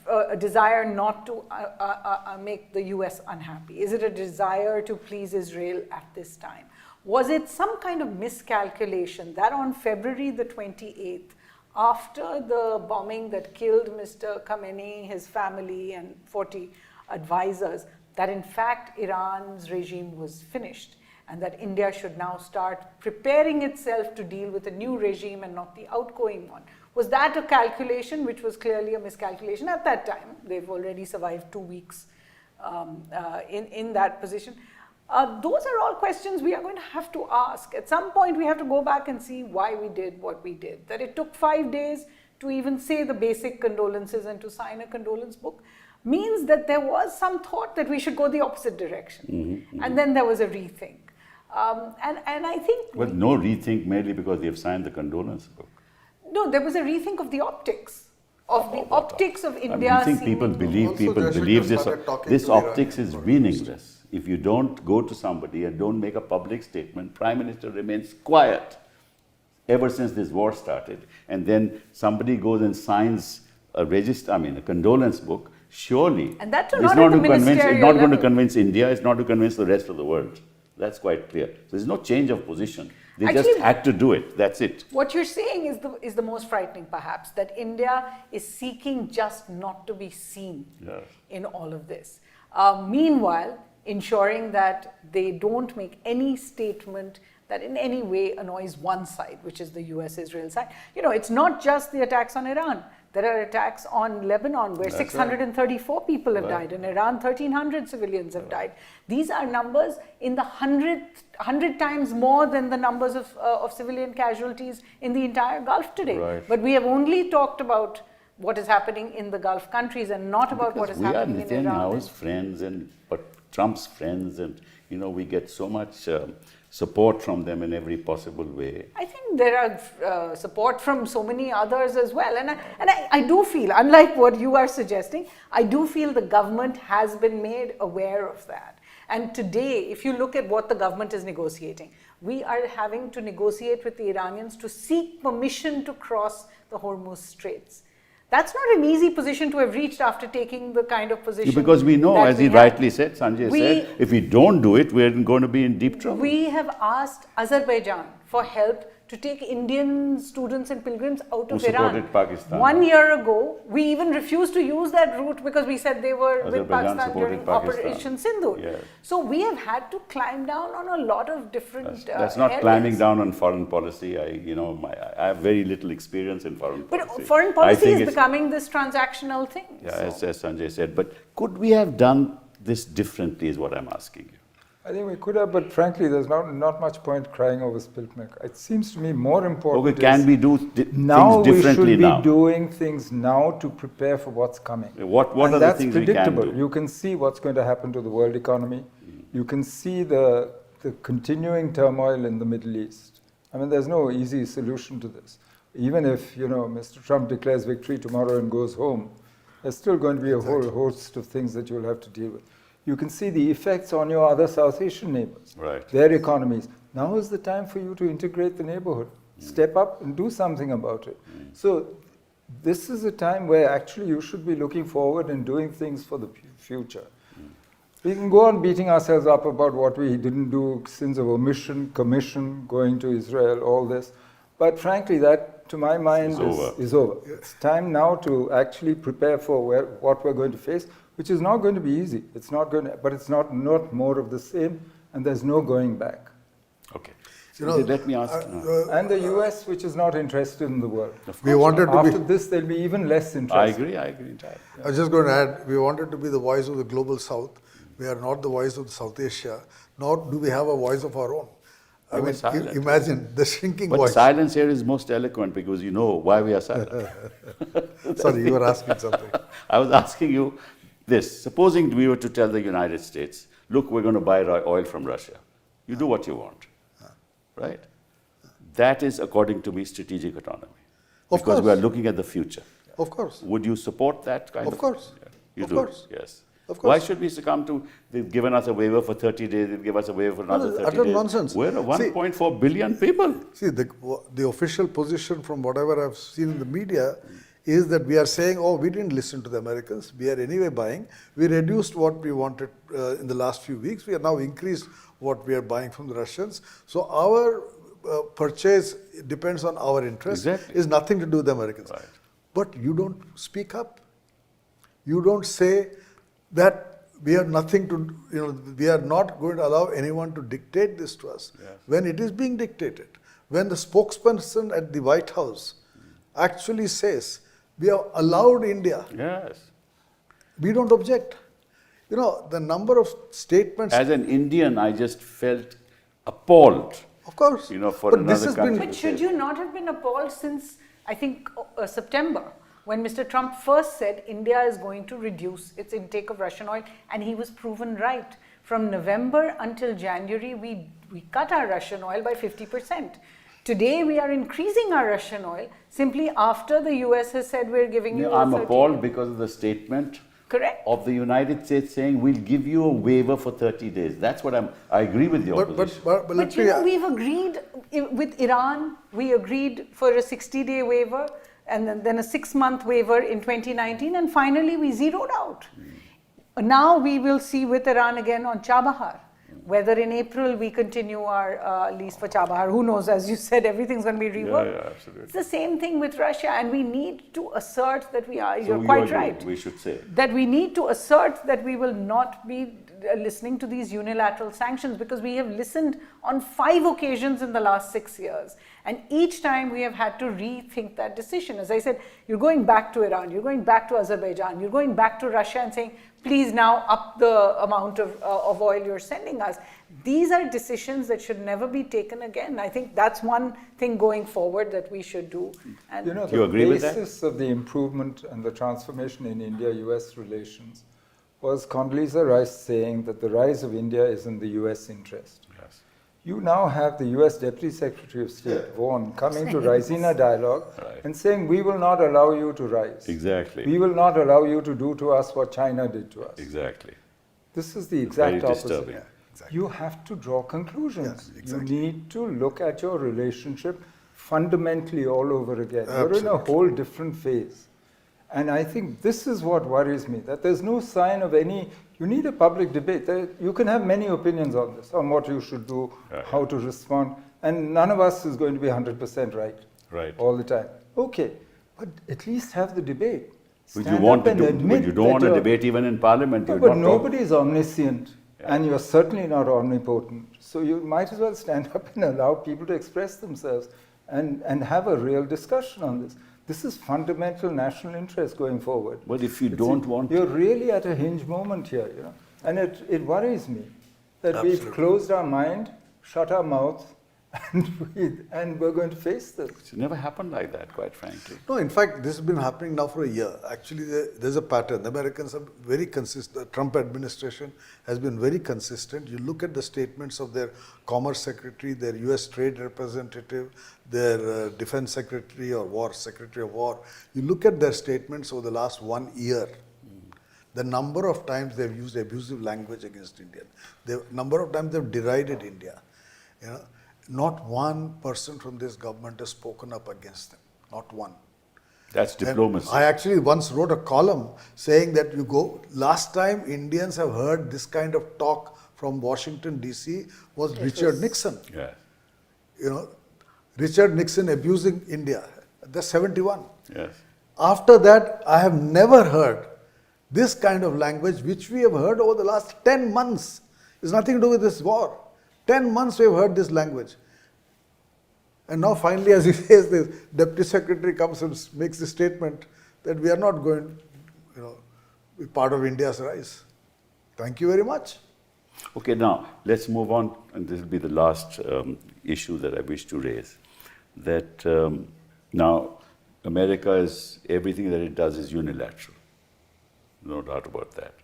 Speaker 4: a desire not to make the US unhappy? Is it a desire to please Israel at this time? Was it some kind of miscalculation that on February the 28th, after the bombing that killed Mr. Khamenei, his family, and 40 advisors, that in fact Iran's regime was finished, and that India should now start preparing itself to deal with a new regime and not the outgoing one? Was that a calculation which was clearly a miscalculation at that time? They've already survived 2 weeks in that position. Those are all questions we are going to have to ask. At some point, we have to go back and see why we did what we did. That it took 5 days to even say the basic condolences and to sign a condolence book means that there was some thought that we should go the opposite direction. And then there was a rethink. And I think...
Speaker 1: Well, no rethink merely because they've signed the condolence book.
Speaker 4: No, there was a rethink of the optics of the optics of
Speaker 1: I
Speaker 4: India.
Speaker 1: mean, you think people
Speaker 4: seeming-
Speaker 1: believe
Speaker 3: Also,
Speaker 1: people
Speaker 3: Jaishankar
Speaker 1: believe this?
Speaker 3: started talking
Speaker 1: This
Speaker 3: to Iran
Speaker 1: optics is
Speaker 3: about
Speaker 1: meaningless. If you don't go to somebody and don't make a public statement, Prime Minister remains quiet ever since this war started. And then somebody goes and signs a register, I mean, a condolence book. Surely,
Speaker 4: And that's
Speaker 1: it's
Speaker 4: not
Speaker 1: not
Speaker 4: at the
Speaker 1: to convince. It's
Speaker 4: ministerial
Speaker 1: not going to
Speaker 4: level.
Speaker 1: convince India. It's not to convince the rest of the world. That's quite clear. So there's no change of position. They just
Speaker 4: Actually-
Speaker 1: had to do it. That's it.
Speaker 4: What you're saying is the most frightening, perhaps, that India is seeking just not to be seen
Speaker 1: Yes.
Speaker 4: in all of this. Meanwhile, ensuring that they don't make any statement that in any way annoys one side, which is the US-Israel side. You know, it's not just the attacks on Iran. There are attacks on Lebanon where
Speaker 1: That's
Speaker 4: 634 people have
Speaker 1: Right.
Speaker 4: died. In Iran, 1,300 civilians have died. These are numbers in the 100 times more than the numbers of civilian casualties in the entire Gulf today.
Speaker 1: Right.
Speaker 4: But we have only talked about what is happening in the Gulf countries and not about what is
Speaker 1: we are
Speaker 4: happening in Iran.
Speaker 1: Netanyahu's friends and but Trump's friends, and we get so much support from them in every possible way.
Speaker 4: I think there are support from so many others as well. And I do feel, unlike what you are suggesting, I do feel the government has been made aware of that. And today, if you look at what the government is negotiating, we are having to negotiate with the Iranians to seek permission to cross the Hormuz Straits. That's not an easy position to have reached after taking the kind of position.
Speaker 1: Because we know,
Speaker 4: that
Speaker 1: as
Speaker 4: we
Speaker 1: he
Speaker 4: have.
Speaker 1: rightly said, Sanjay
Speaker 4: We-
Speaker 1: said, if we don't do it, we're going to be in deep trouble.
Speaker 4: We have asked Azerbaijan for help to take Indian students and pilgrims out
Speaker 1: Who
Speaker 4: of Iran.
Speaker 1: supported Pakistan.
Speaker 4: 1 year ago, we even refused to use that route because we said they were with
Speaker 1: Azerbaijan
Speaker 4: Pakistan
Speaker 1: supported
Speaker 4: during
Speaker 1: Pakistan.
Speaker 4: Operation Sindoor.
Speaker 1: Yes.
Speaker 4: So we have had to climb down on a lot of different
Speaker 1: That's not
Speaker 4: areas.
Speaker 1: climbing down on foreign policy. I have very little experience in foreign policy.
Speaker 4: But foreign
Speaker 1: I
Speaker 4: policy
Speaker 1: think
Speaker 4: is
Speaker 1: it's-
Speaker 4: becoming this transactional thing.
Speaker 1: Yeah,
Speaker 4: So-
Speaker 1: as Sanjay said. But could we have done this differently is what I'm asking you.
Speaker 2: I think we could have, but frankly, there's not much point crying over spilt milk. It seems to me more important
Speaker 1: Okay, can
Speaker 2: is
Speaker 1: we do
Speaker 2: now
Speaker 1: things
Speaker 2: we
Speaker 1: differently
Speaker 2: should be
Speaker 1: now?
Speaker 2: doing things now to prepare for what's coming.
Speaker 1: What
Speaker 2: And
Speaker 1: are the
Speaker 2: that's
Speaker 1: things we can
Speaker 2: predictable.
Speaker 1: do?
Speaker 2: You can see what's going to happen to the world economy. You can see the continuing turmoil in the Middle East. I mean, there's no easy solution to this. Even if, Mr. Trump declares victory tomorrow and goes home, there's still going to be a whole host of things that you'll have to deal with. You can see the effects on your other South Asian neighbors,
Speaker 1: Right.
Speaker 2: their economies. Now is the time for you to integrate the neighborhood. Step up and do something about it. So this is a time where actually you should be looking forward and doing things for the future. We can go on beating ourselves up about what we didn't do, sins of omission, commission, going to Israel, all this. But frankly, that, to my mind, is over. It's time now to actually prepare for what we're going to face, which is not going to be easy. It's not going to, but it's not more of the same, and there's no going back.
Speaker 1: Okay.
Speaker 3: You know,
Speaker 1: Let me ask.
Speaker 2: And the US, which is not interested in the world.
Speaker 3: We wanted to
Speaker 2: After
Speaker 3: be.
Speaker 2: this, there'll be even less
Speaker 1: I
Speaker 2: interest.
Speaker 1: agree entirely.
Speaker 3: I was just going to add, we wanted to be the voice of the global South. We are not the voice of South Asia, nor do we have a voice of our own. I
Speaker 1: We were
Speaker 3: mean,
Speaker 1: silent.
Speaker 3: imagine the shrinking
Speaker 1: But
Speaker 3: voice.
Speaker 1: silence here is most eloquent because you know why we are silent.
Speaker 3: Sorry, you were asking something.
Speaker 1: I was asking you this. Supposing we were to tell the United States, look, we're going to buy oil from Russia. You do what you want. Right? That is, according to me, strategic autonomy.
Speaker 3: Of
Speaker 1: Because we are
Speaker 3: course.
Speaker 1: looking at the future.
Speaker 3: Of course.
Speaker 1: Would you support that kind of?
Speaker 3: Of course.
Speaker 1: Yeah. You
Speaker 3: Of
Speaker 1: do?
Speaker 3: course.
Speaker 1: Yes.
Speaker 3: Of
Speaker 1: Why
Speaker 3: course.
Speaker 1: should we succumb to, they've given us a waiver for 30 days, they'll give us a waiver for another
Speaker 3: No,
Speaker 1: 30
Speaker 3: utter
Speaker 1: days.
Speaker 3: nonsense.
Speaker 1: We're a
Speaker 3: See-
Speaker 1: 1.4 billion people.
Speaker 3: See, the official position from whatever I've seen in the media is that we are saying, oh, we didn't listen to the Americans. We are anyway buying. We reduced what we wanted in the last few weeks. We have now increased what we are buying from the Russians. So our purchase depends on our interest.
Speaker 1: Exactly.
Speaker 3: It's nothing to do with the Americans.
Speaker 1: Right.
Speaker 3: But you don't speak up. You don't say that we are nothing to, we are not going to allow anyone to dictate this to us.
Speaker 1: Yes.
Speaker 3: When it is being dictated, when the spokesperson at the White House actually says, we have allowed India,
Speaker 1: Yes.
Speaker 3: we don't object. The number of statements,
Speaker 1: As an Indian, I just felt appalled.
Speaker 3: of course.
Speaker 1: For
Speaker 3: but this
Speaker 1: another
Speaker 3: has
Speaker 1: country.
Speaker 3: been,
Speaker 4: But should you not have been appalled since, I think, September, when Mr. Trump first said India is going to reduce its intake of Russian oil, and he was proven right. From November until January, we cut our Russian oil by 50%. Today, we are increasing our Russian oil simply after the US has said we're giving you.
Speaker 1: I'm
Speaker 4: 30
Speaker 1: appalled because of the statement
Speaker 4: Correct.
Speaker 1: of the United States saying we'll give you a waiver for 30 days. That's what I agree with your position.
Speaker 4: But
Speaker 3: let
Speaker 4: you
Speaker 3: me-
Speaker 4: know, we've agreed with Iran, we agreed for a 60-day waiver and then a 6-month waiver in 2019, and finally we zeroed out. Now we will see with Iran again on Chabahar, whether in April we continue our lease for Chabahar. Who knows? As you said, everything's going to be reworked.
Speaker 1: Yeah, absolutely.
Speaker 4: It's the same thing with Russia, and we need to assert that we are,
Speaker 1: So
Speaker 4: you're
Speaker 1: you
Speaker 4: quite
Speaker 1: agree,
Speaker 4: right,
Speaker 1: we should say.
Speaker 4: that we need to assert that we will not be listening to these unilateral sanctions, because we have listened on 5 occasions in the last 6 years. And each time we have had to rethink that decision. As I said, you're going back to Iran, you're going back to Azerbaijan, you're going back to Russia and saying, please now up the amount of oil you're sending us. These are decisions that should never be taken again. I think that's one thing going forward that we should do. And
Speaker 2: You know,
Speaker 1: Do you
Speaker 2: the
Speaker 1: agree with that?
Speaker 2: basis of the improvement and the transformation in India-US relations was Condoleezza Rice saying that the rise of India is in the US interest.
Speaker 1: Yes.
Speaker 2: You now have the US Deputy Secretary of State, Vaughan, coming to Raisina Dialogue
Speaker 1: Right.
Speaker 2: and saying, we will not allow you to rise.
Speaker 1: Exactly.
Speaker 2: We will not allow you to do to us what China did to us.
Speaker 1: Exactly.
Speaker 2: This is the exact
Speaker 1: Very
Speaker 2: opposite.
Speaker 1: disturbing.
Speaker 3: Yeah, exactly.
Speaker 2: You have to draw conclusions.
Speaker 3: Yes, exactly.
Speaker 2: You need to look at your relationship fundamentally all over again. You're in a
Speaker 3: Absolutely.
Speaker 2: whole different phase. And I think this is what worries me, that there's no sign of any, you need a public debate. You can have many opinions on this, on what you should do,
Speaker 1: Yeah,
Speaker 2: how to respond, and none of us is going to be 100% right
Speaker 1: Right.
Speaker 2: all the time. Okay, but at least have the debate.
Speaker 1: But
Speaker 2: Stand
Speaker 1: you want
Speaker 2: up
Speaker 1: to
Speaker 2: and
Speaker 1: do, but
Speaker 2: admit
Speaker 1: you don't
Speaker 2: that
Speaker 1: want to
Speaker 2: you're-
Speaker 1: debate even in Parliament.
Speaker 2: No,
Speaker 1: You're
Speaker 2: but
Speaker 1: not talk-
Speaker 2: nobody is omniscient, and you're certainly not omnipotent. So you might as well stand up and allow people to express themselves and have a real discussion on this. This is fundamental national interest going forward.
Speaker 1: But if you
Speaker 2: It's-
Speaker 1: don't want-
Speaker 2: You're really at a hinge moment here, you know. And it worries me that we've
Speaker 3: Absolutely.
Speaker 2: closed our mind, shut our mouth, and we're going to face this.
Speaker 1: It's never happened like that, quite frankly.
Speaker 3: No, in fact, this has been happening now for a year. Actually, there's a pattern. The Americans are very consistent. The Trump administration has been very consistent. You look at the statements of their Commerce Secretary, their US Trade Representative, their Defense Secretary or Secretary of War. You look at their statements over the last 1 year. The number of times they've used abusive language against India, the number of times they've derided India. You know, not one person from this government has spoken up against them. Not one.
Speaker 1: That's
Speaker 3: And
Speaker 1: diplomacy.
Speaker 3: I actually once wrote a column saying that last time Indians have heard this kind of talk from Washington DC was Richard Nixon.
Speaker 1: Yeah.
Speaker 3: You know, Richard Nixon abusing India. That's 71.
Speaker 1: Yes.
Speaker 3: After that, I have never heard this kind of language, which we have heard over the last 10 months. It's nothing to do with this war. 10 months we have heard this language. And now finally, as he says, the Deputy Secretary comes and makes the statement that we are not going to be part of India's rise. Thank you very much.
Speaker 1: Okay, now let's move on, and this will be the last issue that I wish to raise. That now America is, everything that it does is unilateral. No doubt about that.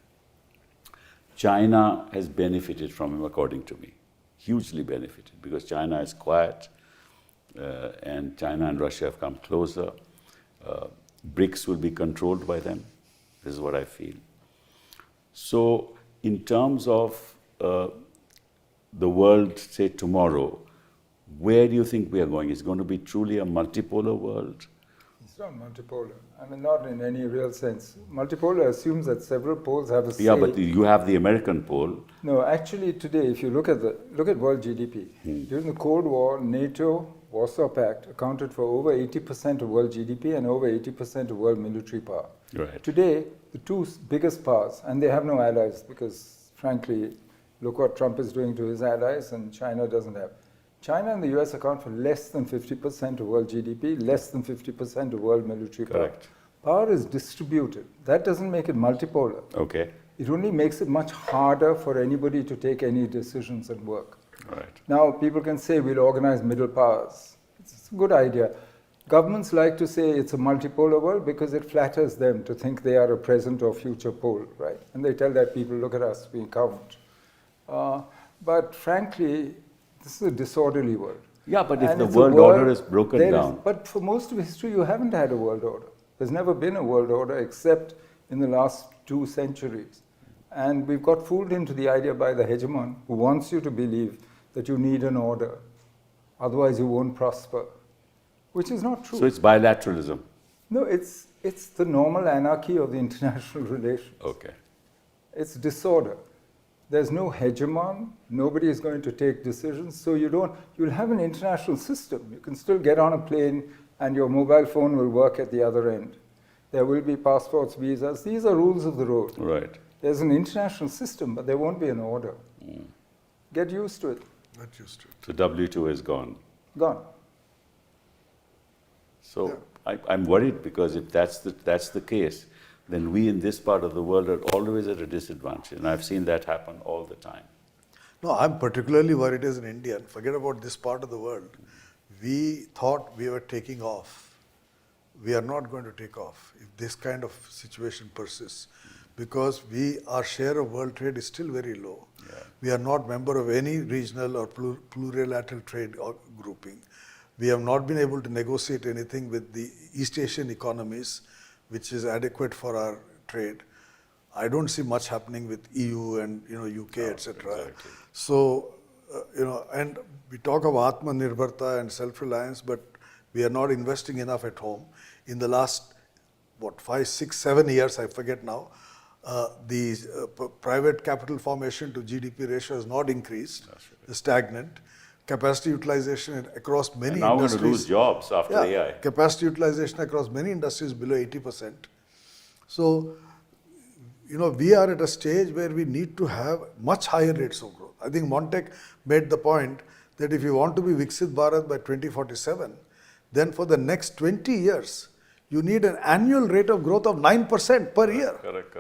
Speaker 1: China has benefited from him, according to me, hugely benefited, because China is quiet, and China and Russia have come closer. BRICS will be controlled by them. This is what I feel. So, in terms of the world, say tomorrow, where do you think we are going? Is it going to be truly a multipolar world?
Speaker 2: It's not multipolar. I mean, not in any real sense. Multipolar assumes that several poles have a say.
Speaker 1: Yeah, but you have the American pole.
Speaker 2: No, actually, today, if you look at world GDP, during the Cold War, NATO, Warsaw Pact accounted for over 80% of world GDP and over 80% of world military power.
Speaker 1: Right.
Speaker 2: Today, the two biggest powers, and they have no allies because, frankly, look what Trump is doing to his allies, and China doesn't have. China and the US account for less than 50% of world GDP, less than 50% of world military power.
Speaker 1: Correct.
Speaker 2: Power is distributed. That doesn't make it multipolar.
Speaker 1: Okay.
Speaker 2: It only makes it much harder for anybody to take any decisions and work.
Speaker 1: Right.
Speaker 2: Now, people can say we'll organize middle powers. It's a good idea. Governments like to say it's a multipolar world because it flatters them to think they are a present or future pole, right? And they tell that people, look at us, we count. But frankly, this is a disorderly world.
Speaker 1: Yeah, but if
Speaker 2: And
Speaker 1: the
Speaker 2: it's a
Speaker 1: world order is broken
Speaker 2: there
Speaker 1: down.
Speaker 2: But for most of history, you haven't had a world order. There's never been a world order except in the last 2 centuries. And we've got fooled into the idea by the hegemon who wants you to believe that you need an order. Otherwise, you won't prosper, which is not true.
Speaker 1: So it's bilateralism.
Speaker 2: No, it's the normal anarchy of the international relations.
Speaker 1: Okay.
Speaker 2: It's disorder. There's no hegemon. Nobody is going to take decisions. So you'll have an international system. You can still get on a plane and your mobile phone will work at the other end. There will be passports, visas. These are rules of the road.
Speaker 1: Right.
Speaker 2: There's an international system, but there won't be an order. Get used to it.
Speaker 3: Not used to it.
Speaker 1: So W2 is gone.
Speaker 2: Gone.
Speaker 1: So I'm worried because if that's the case, then we in this part of the world are always at a disadvantage. And I've seen that happen all the time.
Speaker 3: No, I'm particularly worried as an Indian. Forget about this part of the world. We thought we were taking off. We are not going to take off if this kind of situation persists, because our share of world trade is still very low.
Speaker 1: Yeah.
Speaker 3: We are not member of any regional or plurilateral trade grouping. We have not been able to negotiate anything with the East Asian economies, which is adequate for our trade. I don't see much happening with EU and UK, etc.
Speaker 1: Exactly.
Speaker 3: So and we talk of Atmanirbharta and self-reliance, but we are not investing enough at home. In the last 5, 6, 7 years, I forget now, the private capital formation to GDP ratio has not increased. It's stagnant. Capacity utilization across many
Speaker 1: And now we're
Speaker 3: industries.
Speaker 1: going to lose jobs after AI.
Speaker 3: Capacity utilization across many industries below 80%. So, we are at a stage where we need to have much higher rates of growth. I think Montek made the point that if you want to be Viksit Bharat by 2047, then for the next 20 years, you need an annual rate of growth of 9% per year.
Speaker 1: Correct.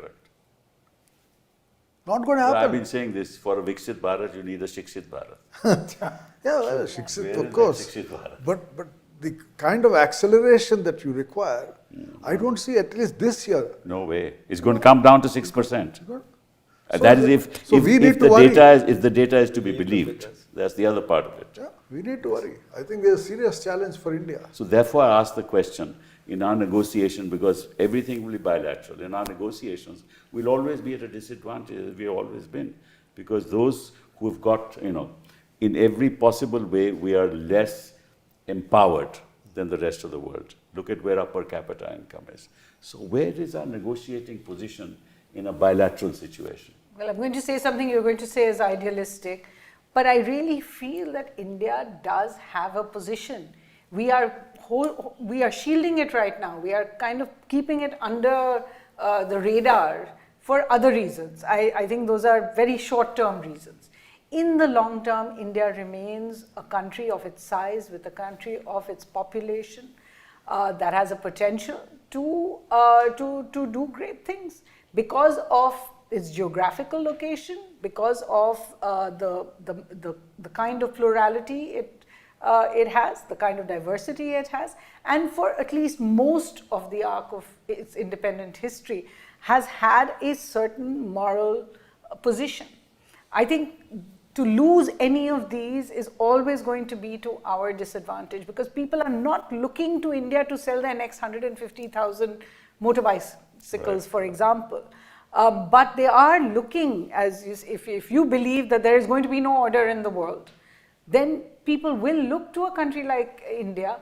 Speaker 3: Not going to
Speaker 1: Well,
Speaker 3: happen.
Speaker 1: I've been saying this, for a Viksit Bharat, you need a Shikshit Bharat.
Speaker 3: Yeah, well,
Speaker 1: Where
Speaker 3: Shikshit,
Speaker 1: is
Speaker 3: of
Speaker 1: that
Speaker 3: course.
Speaker 1: Shikshit Bharat?
Speaker 3: But the kind of acceleration that you require, I don't see at least this year.
Speaker 1: No way. It's going to come down to 6%.
Speaker 3: So
Speaker 1: That is
Speaker 3: we need
Speaker 1: if
Speaker 3: to
Speaker 1: the
Speaker 3: worry.
Speaker 1: data is to be believed. That's the other part of it.
Speaker 3: Yeah, we need to worry. I think there's a serious challenge for India.
Speaker 1: So therefore, I ask the question, in our negotiation, because everything will be bilateral, in our negotiations, we'll always be at a disadvantage, as we've always been, because those who've got, in every possible way, we are less empowered than the rest of the world. Look at where our per capita income is. So where is our negotiating position in a bilateral situation?
Speaker 4: Well, I'm going to say something you're going to say is idealistic, but I really feel that India does have a position. We are shielding it right now. We are kind of keeping it under the radar for other reasons. I think those are very short-term reasons. In the long term, India remains a country of its size, with a country of its population that has a potential to do great things because of its geographical location, because of the kind of plurality it has, the kind of diversity it has, and for at least most of the arc of its independent history has had a certain moral position. I think to lose any of these is always going to be to our disadvantage, because people are not looking to India to sell their next 150,000 motor bicycles, for example. But they are looking, if you believe that there is going to be no order in the world, then people will look to a country like India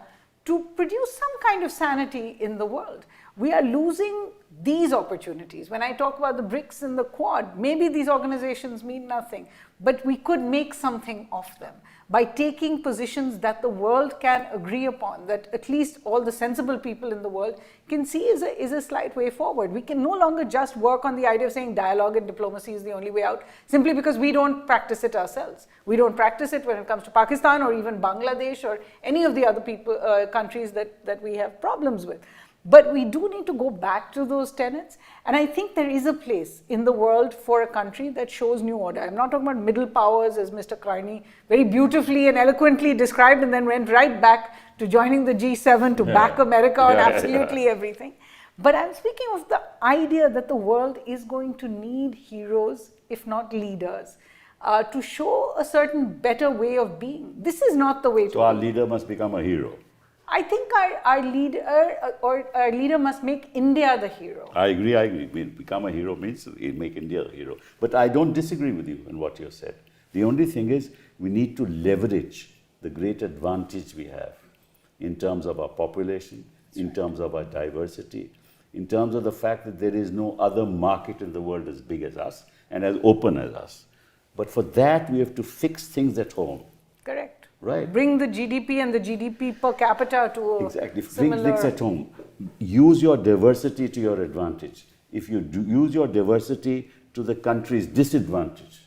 Speaker 4: to produce some kind of sanity in the world. We are losing these opportunities. When I talk about the BRICS and the Quad, maybe these organizations mean nothing, but we could make something of them by taking positions that the world can agree upon, that at least all the sensible people in the world can see is a slight way forward. We can no longer just work on the idea of saying dialogue and diplomacy is the only way out, simply because we don't practice it ourselves. We don't practice it when it comes to Pakistan or even Bangladesh or any of the other countries that we have problems with. But we do need to go back to those tenets, and I think there is a place in the world for a country that shows new order. I'm not talking about middle powers, as Mr. Carney very beautifully and eloquently described, and then went right back to joining the G7 to back America on absolutely everything. But I'm speaking of the idea that the world is going to need heroes, if not leaders. to show a certain better way of being. This is not the way to
Speaker 1: So our
Speaker 4: be.
Speaker 1: leader must become a hero.
Speaker 4: I think our leader must make India the hero.
Speaker 1: I agree, I agree. Become a hero means make India a hero. But I don't disagree with you in what you said. The only thing is we need to leverage the great advantage we have in terms of our population, in terms of our diversity, in terms of the fact that there is no other market in the world as big as us and as open as us. But for that, we have to fix things at home.
Speaker 4: Correct.
Speaker 1: Right.
Speaker 4: Bring the GDP and the GDP per capita to a
Speaker 1: Exactly. Bring
Speaker 4: similar...
Speaker 1: things at home. Use your diversity to your advantage. If you use your diversity to the country's disadvantage,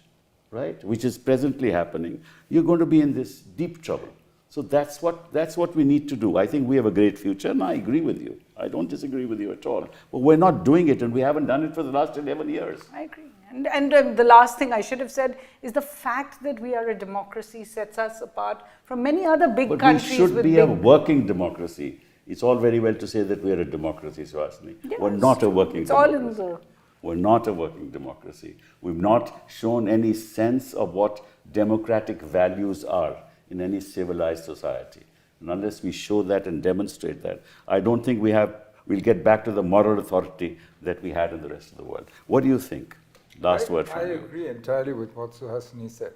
Speaker 1: right, which is presently happening, you're going to be in this deep trouble. So that's what we need to do. I think we have a great future, and I agree with you. I don't disagree with you at all. But we're not doing it, and we haven't done it for the last 11 years.
Speaker 4: I agree. And the last thing I should have said is the fact that we are a democracy sets us apart from many other big
Speaker 1: But
Speaker 4: countries.
Speaker 1: we should
Speaker 4: with
Speaker 1: be
Speaker 4: big...
Speaker 1: a working democracy. It's all very well to say that we're a democracy, Suhasini.
Speaker 4: Yeah,
Speaker 1: We're
Speaker 4: it's
Speaker 1: not a
Speaker 4: true.
Speaker 1: working
Speaker 4: It's all
Speaker 1: democracy.
Speaker 4: in the...
Speaker 1: We're not a working democracy. We've not shown any sense of what democratic values are in any civilized society. And unless we show that and demonstrate that, I don't think we'll get back to the moral authority that we had in the rest of the world. What do you think? Last word from
Speaker 2: I
Speaker 1: you.
Speaker 2: agree entirely with what Suhasini said.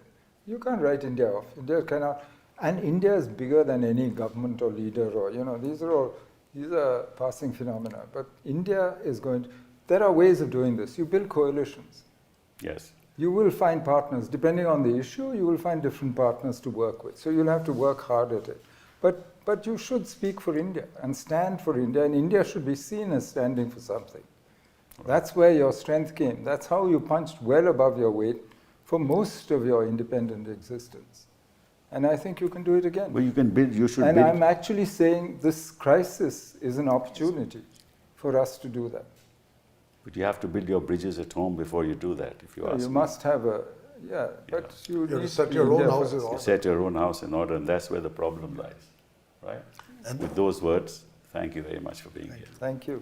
Speaker 2: You can't write India off. India cannot, and India is bigger than any government or leader or, these are passing phenomena. But India is going to, there are ways of doing this. You build coalitions.
Speaker 1: Yes.
Speaker 2: You will find partners. Depending on the issue, you will find different partners to work with. So you'll have to work hard at it. But you should speak for India and stand for India, and India should be seen as standing for something. That's where your strength came. That's how you punched well above your weight for most of your independent existence. And I think you can do it again.
Speaker 1: Well, you can build, you should
Speaker 2: And
Speaker 1: build.
Speaker 2: I'm actually saying this crisis is an opportunity for us to do that.
Speaker 1: But you have to build your bridges at home before you do that, if you ask
Speaker 2: You
Speaker 1: me.
Speaker 2: must have but you
Speaker 3: have to
Speaker 2: need
Speaker 3: set
Speaker 2: to
Speaker 3: your
Speaker 2: be
Speaker 3: own
Speaker 2: India
Speaker 3: house in
Speaker 2: first.
Speaker 1: You
Speaker 3: order.
Speaker 1: set your own house in order, and that's where the problem lies, right?
Speaker 3: And
Speaker 1: with those words, thank you very much for being here.
Speaker 2: Thank you.